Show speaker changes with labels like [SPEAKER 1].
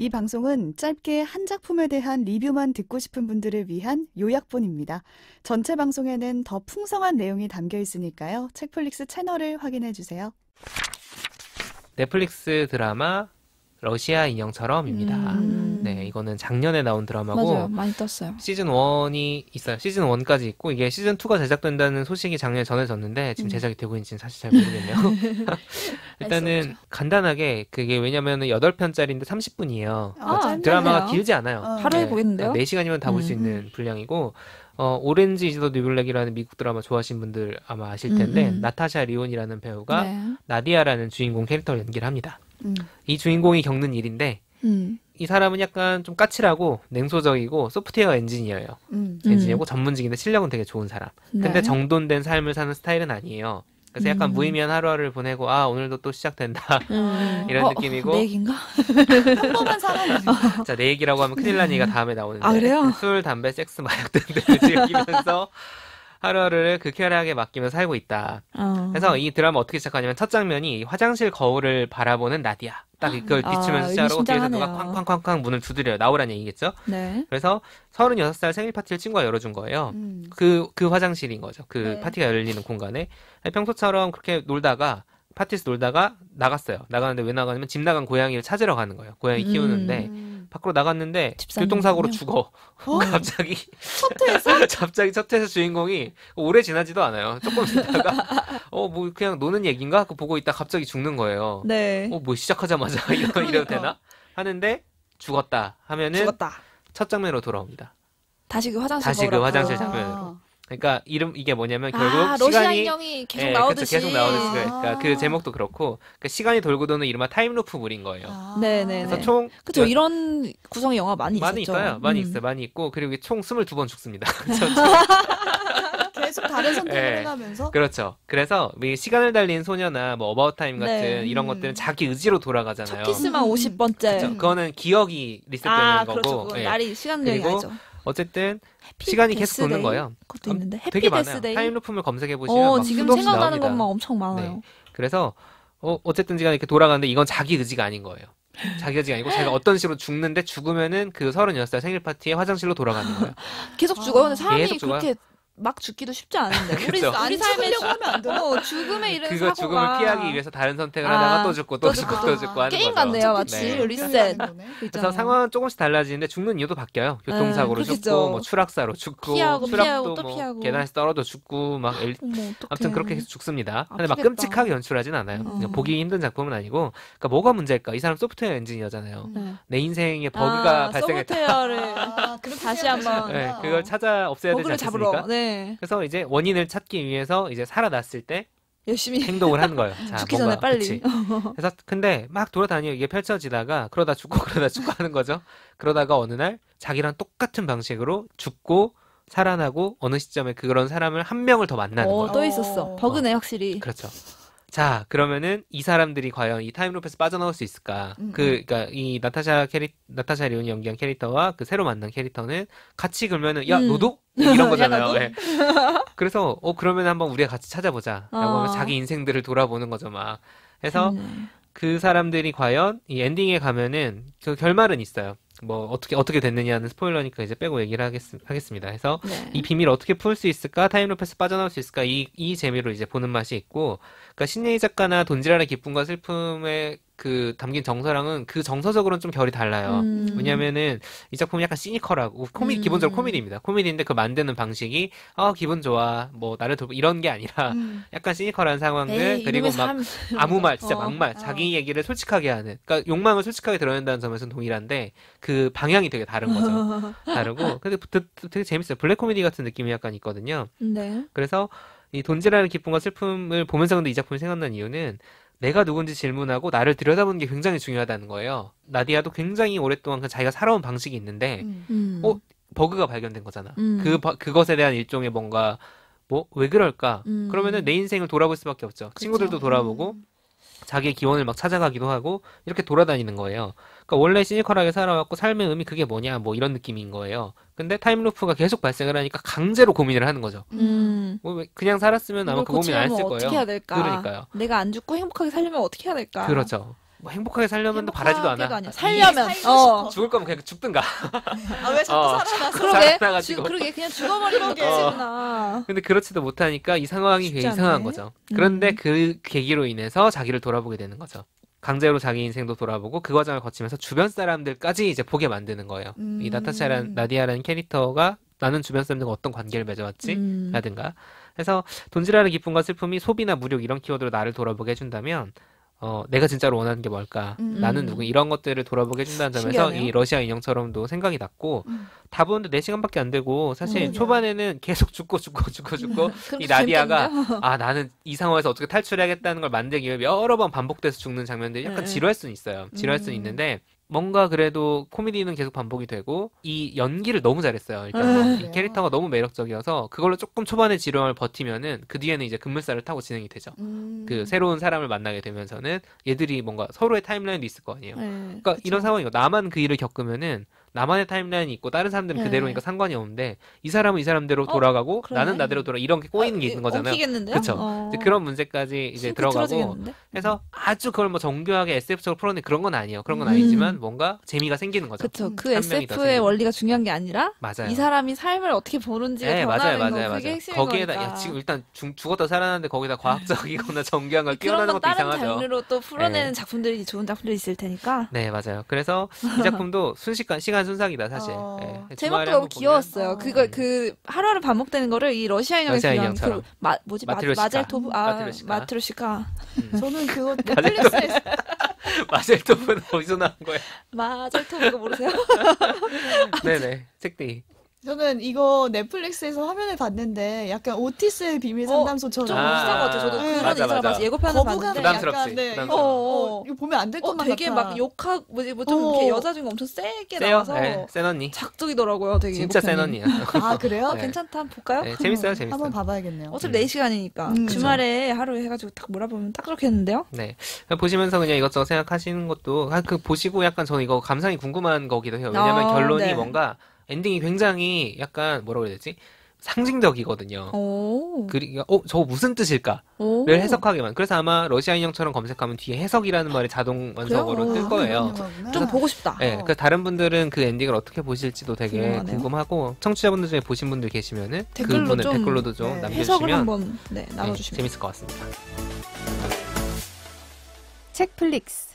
[SPEAKER 1] 이 방송은 짧게 한 작품에 대한 리뷰만 듣고 싶은 분들을 위한 요약본입니다. 전체 방송에는 더 풍성한 내용이 담겨 있으니까요. 책플릭스 채널을 확인해 주세요.
[SPEAKER 2] 넷플릭스 드라마 러시아 인형처럼입니다. 네, 이거는 작년에 나온 드라마고
[SPEAKER 3] 맞아요. 많이 떴어요.
[SPEAKER 2] 시즌 1이 있어요. 시즌 1까지 있고 이게 시즌 2가 제작된다는 소식이 작년에 전해졌는데 지금 제작이 되고 있는지는 사실 잘 모르겠네요. 일단은 간단하게 그게 왜냐면 8편짜리인데 30분이에요. 드라마가
[SPEAKER 3] 짧네요.
[SPEAKER 2] 길지 않아요.
[SPEAKER 3] 하루에 보겠는데요?
[SPEAKER 2] 4시간이면 다 볼 수 있는 분량이고 오렌지 이즈 더 뉴블랙이라는 미국 드라마 좋아하시는 분들 아마 아실 텐데 나타샤 리온이라는 배우가
[SPEAKER 3] 네.
[SPEAKER 2] 나디아라는 주인공 캐릭터를 연기를 합니다. 이 주인공이 겪는 일인데 이 사람은 약간 좀 까칠하고 냉소적이고 소프트웨어 엔지니어고 전문직인데 실력은 되게 좋은 사람. 근데
[SPEAKER 3] 네.
[SPEAKER 2] 정돈된 삶을 사는 스타일은 아니에요. 그래서 약간 무의미한 하루하루를 보내고 오늘도 또 시작된다 이런 느낌이고
[SPEAKER 3] 내 얘기인가?
[SPEAKER 1] 평범한 사람이죠.
[SPEAKER 2] 자, 내 얘기라고 하면 큰일 난 얘기가 다음에 나오는데
[SPEAKER 3] 그래요?
[SPEAKER 2] 술, 담배, 섹스, 마약 등등을 즐기면서 하루하루를 쾌활하게 맡기며 살고 있다. 그래서 이 드라마 어떻게 시작하냐면 첫 장면이 화장실 거울을 바라보는 나디아. 딱 그걸 비추면서 시작하고 뒤에서 누가 쾅쾅쾅쾅 문을 두드려요. 나오라는 얘기겠죠?
[SPEAKER 3] 네.
[SPEAKER 2] 그래서 36살 생일 파티를 친구가 열어준 거예요. 그 화장실인 거죠. 그 파티가 열리는 공간에. 평소처럼 그렇게 놀다가 파티에서 놀다가 나갔어요. 나가는데 왜 나가냐면 집 나간 고양이를 찾으러 가는 거예요. 고양이 키우는데 밖으로 나갔는데 교통사고로 죽어. 갑자기 갑자기 첫 회에서 주인공이 오래 지나지도 않아요. 조금 있다가 뭐 그냥 노는 얘기인가? 그거 보고 있다 갑자기 죽는 거예요.
[SPEAKER 3] 네.
[SPEAKER 2] 뭐 시작하자마자 이래도 되나? 하는데 죽었다 하면은 첫 장면으로 돌아옵니다.
[SPEAKER 3] 다시 그 화장실
[SPEAKER 2] 장면으로. 그러니까 이게 뭐냐면 결국
[SPEAKER 3] 러시아
[SPEAKER 2] 시간이
[SPEAKER 3] 인형이 계속 나오듯이.
[SPEAKER 2] 계속 나오듯이. 그러니까 그 제목도 그렇고 그러니까 시간이 돌고 도는 이른바 타임루프물인 거예요.
[SPEAKER 3] 네네.
[SPEAKER 2] 그래서 총
[SPEAKER 3] 그렇죠. 이런 구성의 영화 많이
[SPEAKER 2] 있어요. 많이 있어요. 많이 있고 그리고 총 22번 죽습니다.
[SPEAKER 1] 계속 다른 선택을 해가면서.
[SPEAKER 2] 그렇죠. 그래서 시간을 달린 소녀나 뭐 어바웃 타임 같은 이런 것들은 자기 의지로 돌아가잖아요.
[SPEAKER 3] 첫 키스만 50번째.
[SPEAKER 2] 그렇죠. 그거는 기억이 리셋되는
[SPEAKER 3] 거고.
[SPEAKER 2] 그렇죠.
[SPEAKER 3] 날이 시간 여행이
[SPEAKER 2] 그리고
[SPEAKER 3] 알죠.
[SPEAKER 2] 어쨌든 시간이 계속 도는 거예요.
[SPEAKER 3] 그것도 있는데
[SPEAKER 2] 되게 많아요. 타임루프물 검색해 보시면
[SPEAKER 3] 지금 생각나는 것만 엄청 많아요.
[SPEAKER 2] 네. 그래서 어쨌든 시간이 이렇게 돌아가는데 이건 자기 의지가 아닌 거예요. 자기 의지가 아니고 자기가 어떤 식으로 죽는데 죽으면은 그 36살 생일 파티에 화장실로 돌아가는 거예요.
[SPEAKER 3] 계속 죽어요. 근데 사람이
[SPEAKER 2] 계속 죽어요.
[SPEAKER 3] 그렇게 막 죽기도 쉽지 않은데.
[SPEAKER 2] 그렇죠.
[SPEAKER 3] 우리 삶에 죽음에 이르는
[SPEAKER 2] 그거
[SPEAKER 3] 사고가
[SPEAKER 2] 죽음을 피하기 위해서 다른 선택을 하다가 또 죽고 또 죽고 또 죽고 하는
[SPEAKER 3] 게임
[SPEAKER 2] 거죠.
[SPEAKER 3] 같네요. 마치 리셋.
[SPEAKER 2] 그래서 상황은 조금씩 달라지는데 죽는 이유도 바뀌어요. 교통사고로 죽고 뭐 추락사로 죽고 추락도 뭐
[SPEAKER 3] 피하고.
[SPEAKER 2] 계단에서 떨어져 죽고 막 아무튼 그렇게 계속 죽습니다. 근데 막 끔찍하게 연출하진 않아요. 보기 힘든 작품은 아니고 그러니까 뭐가 문제일까? 이 사람 소프트웨어 엔지니어잖아요. 내 인생에 버그가 발생했다.
[SPEAKER 3] 소프트웨어를 다시 한번
[SPEAKER 2] 그걸 찾아 없애야 되지 않습니까? 그래서 이제 원인을 찾기 위해서 이제 살아났을 때
[SPEAKER 3] 열심히
[SPEAKER 2] 행동을 하는 거예요. 자,
[SPEAKER 3] 죽기 전에 빨리.
[SPEAKER 2] 그래서 근데 막 돌아다니고 이게 펼쳐지다가 그러다 죽고 하는 거죠. 그러다가 어느 날 자기랑 똑같은 방식으로 죽고 살아나고 어느 시점에 그런 사람을 한 명을 더 만나는 거예요.
[SPEAKER 3] 또 있었어. 버그네 확실히.
[SPEAKER 2] 그렇죠. 자, 그러면은 이 사람들이 과연 이 타임루프에서 빠져나올 수 있을까? 그러니까 이 나타샤 리온이 연기한 캐릭터와 그 새로 만난 캐릭터는 같이 그러면은 야 너도 이런 거잖아요. 네. 그래서 그러면 한번 우리가 같이 찾아보자라고 하면 자기 인생들을 돌아보는 거죠, 막. 해서 그 사람들이 과연 이 엔딩에 가면은 그 결말은 있어요. 뭐 어떻게 됐느냐는 스포일러니까 이제 빼고 얘기를 하겠습니다. 해서 이 비밀을 어떻게 풀 수 있을까? 타임루프에서 빠져나올 수 있을까? 이 재미로 이제 보는 맛이 있고, 그러니까 신예희 작가나 돈지랄의 기쁨과 슬픔의 그 담긴 정서랑은 그 정서적으로는 좀 결이 달라요. 왜냐면은 이 작품이 약간 시니컬하고 기본적으로 코미디입니다. 코미디인데 그 만드는 방식이 기분 좋아 뭐 나를 돌보 이런 게 아니라 약간 시니컬한 상황들 그리고 막 아무 말 진짜 막말 자기 얘기를 솔직하게 하는 그러니까 욕망을 솔직하게 드러낸다는 점에서는 동일한데 그 방향이 되게 다른 거죠. 다르고 근데 되게 재밌어요. 블랙 코미디 같은 느낌이 약간 있거든요. 그래서 이 돈지라는 기쁨과 슬픔을 보면서 근데 이 작품이 생각난 이유는 내가 누군지 질문하고 나를 들여다보는 게 굉장히 중요하다는 거예요. 나디아도 굉장히 오랫동안 자기가 살아온 방식이 있는데 버그가 발견된 거잖아. 그것에 대한 일종의 뭔가 왜 그럴까? 그러면은 내 인생을 돌아볼 수밖에 없죠. 그쵸? 친구들도 돌아보고 자기의 기원을 막 찾아가기도 하고 이렇게 돌아다니는 거예요. 그러니까 원래 시니컬하게 살아왔고 삶의 의미 그게 뭐냐 뭐 이런 느낌인 거예요. 근데 타임루프가 계속 발생을 하니까 강제로 고민을 하는 거죠. 뭐 그냥 살았으면 아마 그 고민 안 했을 거예요.
[SPEAKER 3] 어떻게 해야 될까?
[SPEAKER 2] 그러니까요.
[SPEAKER 3] 내가 안 죽고 행복하게 살려면 어떻게 해야 될까?
[SPEAKER 2] 그렇죠. 뭐 행복하게 살려면 바라지도 않아.
[SPEAKER 3] 아니야. 살려면
[SPEAKER 2] 죽을 거면 그냥 죽든가.
[SPEAKER 1] 아, 왜 자꾸 살아나서.
[SPEAKER 3] 그러게
[SPEAKER 2] 살아나가지고.
[SPEAKER 3] 그러게 그냥 죽어버리는 거구나.
[SPEAKER 2] 근데 그렇지도 못하니까 이 상황이
[SPEAKER 3] 쉽지
[SPEAKER 2] 되게 이상한
[SPEAKER 3] 않네.
[SPEAKER 2] 거죠. 그런데 그 계기로 인해서 자기를 돌아보게 되는 거죠. 강제로 자기 인생도 돌아보고 그 과정을 거치면서 주변 사람들까지 이제 보게 만드는 거예요. 이 나디아라는 캐릭터가 나는 주변 사람들과 어떤 관계를 맺어왔지? 라든가. 그래서 돈지랄의 기쁨과 슬픔이 소비나 무력 이런 키워드로 나를 돌아보게 해준다면 내가 진짜로 원하는 게 뭘까? 나는 누구? 이런 것들을 돌아보게 해준다는 점에서
[SPEAKER 3] 신기하네요.
[SPEAKER 2] 이 러시아 인형처럼도 생각이 났고 다 보는데 4시간밖에 안 되고 사실 초반에는 계속 죽고 이 나디아가 나는 이 상황에서 어떻게 탈출해야겠다는 걸 만들기 위해 여러 번 반복돼서 죽는 장면들이 약간 지루할 수는 있어요. 지루할 수는 있는데 뭔가 그래도 코미디는 계속 반복이 되고 이 연기를 너무 잘했어요. 일단 이 캐릭터가 너무 매력적이어서 그걸로 조금 초반에 지루함을 버티면은 그 뒤에는 이제 급물살을 타고 진행이 되죠. 그 새로운 사람을 만나게 되면서는 얘들이 뭔가 서로의 타임라인도 있을 거 아니에요. 그러니까 이런 상황이고 나만 그 일을 겪으면은 나만의 타임라인이 있고 다른 사람들은 그대로니까 상관이 없는데 이 사람은 이 사람대로 돌아가고
[SPEAKER 3] 그러네.
[SPEAKER 2] 나는 나대로 돌아 이런 게 꼬이는 게 있는 거잖아요.
[SPEAKER 3] 엉키겠는데요?
[SPEAKER 2] 그렇죠. 그런 문제까지 이제 들어가고 그래서 아주 그걸 뭐 정교하게 SF적으로 풀어내 그런 건 아니에요. 그런 건 아니지만 뭔가 재미가 생기는 거죠.
[SPEAKER 3] 그렇죠. 그
[SPEAKER 2] 한 명이 더
[SPEAKER 3] SF의
[SPEAKER 2] 생기고.
[SPEAKER 3] 원리가 중요한 게 아니라
[SPEAKER 2] 맞아요.
[SPEAKER 3] 이 사람이 삶을 어떻게 보는지를
[SPEAKER 2] 네,
[SPEAKER 3] 변화하는 거 그게 핵심인
[SPEAKER 2] 거기에다
[SPEAKER 3] 거니까.
[SPEAKER 2] 야, 지금 일단 죽었다 살아났는데 거기다 과학적이거나 정교한 걸
[SPEAKER 3] 그런
[SPEAKER 2] 끼워넣는
[SPEAKER 3] 건
[SPEAKER 2] 것도
[SPEAKER 3] 다른
[SPEAKER 2] 이상하죠.
[SPEAKER 3] 장르로 또 풀어내는 작품들이 좋은 작품들이 있을 테니까.
[SPEAKER 2] 네, 맞아요. 그래서 이 작품도 시간 순삭이다 사실. 네,
[SPEAKER 3] 제목도
[SPEAKER 2] 주말에
[SPEAKER 3] 너무
[SPEAKER 2] 한번 보면
[SPEAKER 3] 귀여웠어요. 그걸 그 하루하루 반복되는 거를 이 러시아
[SPEAKER 2] 러시아
[SPEAKER 3] 인형에서
[SPEAKER 2] 인형처럼.
[SPEAKER 3] 그 뭐지
[SPEAKER 2] 마트로시카.
[SPEAKER 3] 마젤토브
[SPEAKER 2] 마트로시카.
[SPEAKER 3] 마트로시카
[SPEAKER 1] 저는 그거 넷플릭스에서
[SPEAKER 2] 마젤토프는 어디서 나온 거예요?
[SPEAKER 3] 마젤토브 이거 모르세요?
[SPEAKER 2] 네네. 책디.
[SPEAKER 1] 저는 이거 넷플릭스에서 화면을 봤는데 약간 오티스의 비밀 상담소처럼
[SPEAKER 3] 좀
[SPEAKER 2] 아,
[SPEAKER 3] 비슷한 것 같아요. 저도
[SPEAKER 1] 네.
[SPEAKER 3] 그런
[SPEAKER 2] 맞아,
[SPEAKER 3] 인사를
[SPEAKER 2] 맞아.
[SPEAKER 3] 봤어요. 예고편을
[SPEAKER 1] 거부감이
[SPEAKER 3] 봤는데
[SPEAKER 2] 부담스럽지.
[SPEAKER 1] 약간
[SPEAKER 2] 부담스러워.
[SPEAKER 1] 이거 보면 안 될 것만
[SPEAKER 3] 되게
[SPEAKER 1] 같아.
[SPEAKER 3] 막 욕하고 뭐좀 이렇게 여자 중에 엄청 세게 나와서
[SPEAKER 2] 네, 센 언니.
[SPEAKER 3] 작두이더라고요. 되게
[SPEAKER 2] 진짜 센
[SPEAKER 3] 예고편이.
[SPEAKER 2] 언니야.
[SPEAKER 1] 아, 그래요?
[SPEAKER 2] 네.
[SPEAKER 3] 괜찮다. 한번 볼까요?
[SPEAKER 2] 네, 재밌어요, 재밌어요.
[SPEAKER 1] 한번 봐봐야겠네요.
[SPEAKER 3] 어차피 4시간이니까
[SPEAKER 1] 그쵸.
[SPEAKER 3] 주말에 하루에 해가지고 딱 몰아보면 딱 좋겠는데요?
[SPEAKER 2] 네. 보시면서 그냥 이것저것 생각하시는 것도, 그 보시고 약간 저는 이거 감상이 궁금한 거기도 해요. 왜냐면 결론이
[SPEAKER 3] 네.
[SPEAKER 2] 뭔가, 엔딩이 굉장히 약간, 뭐라고 해야 되지? 상징적이거든요.
[SPEAKER 3] 오.
[SPEAKER 2] 저거 무슨 뜻일까를
[SPEAKER 3] 오.
[SPEAKER 2] 해석하게만. 그래서 아마 러시아 인형처럼 검색하면 뒤에 해석이라는 말이 자동 완성어로
[SPEAKER 3] 그래요?
[SPEAKER 2] 뜰 거예요.
[SPEAKER 3] 좀 보고 싶다.
[SPEAKER 2] 네, 그 다른 분들은 그 엔딩을 어떻게 보실지도 되게
[SPEAKER 3] 궁금하네요.
[SPEAKER 2] 궁금하고 청취자분들 중에 보신 분들 계시면은
[SPEAKER 3] 댓글로
[SPEAKER 2] 그분은
[SPEAKER 3] 좀,
[SPEAKER 2] 댓글로도 좀
[SPEAKER 1] 네,
[SPEAKER 3] 해석을
[SPEAKER 2] 남겨주시면
[SPEAKER 3] 한번
[SPEAKER 2] 네,
[SPEAKER 3] 나눠주시면
[SPEAKER 2] 재밌을 것 같습니다.
[SPEAKER 1] 책플릭스.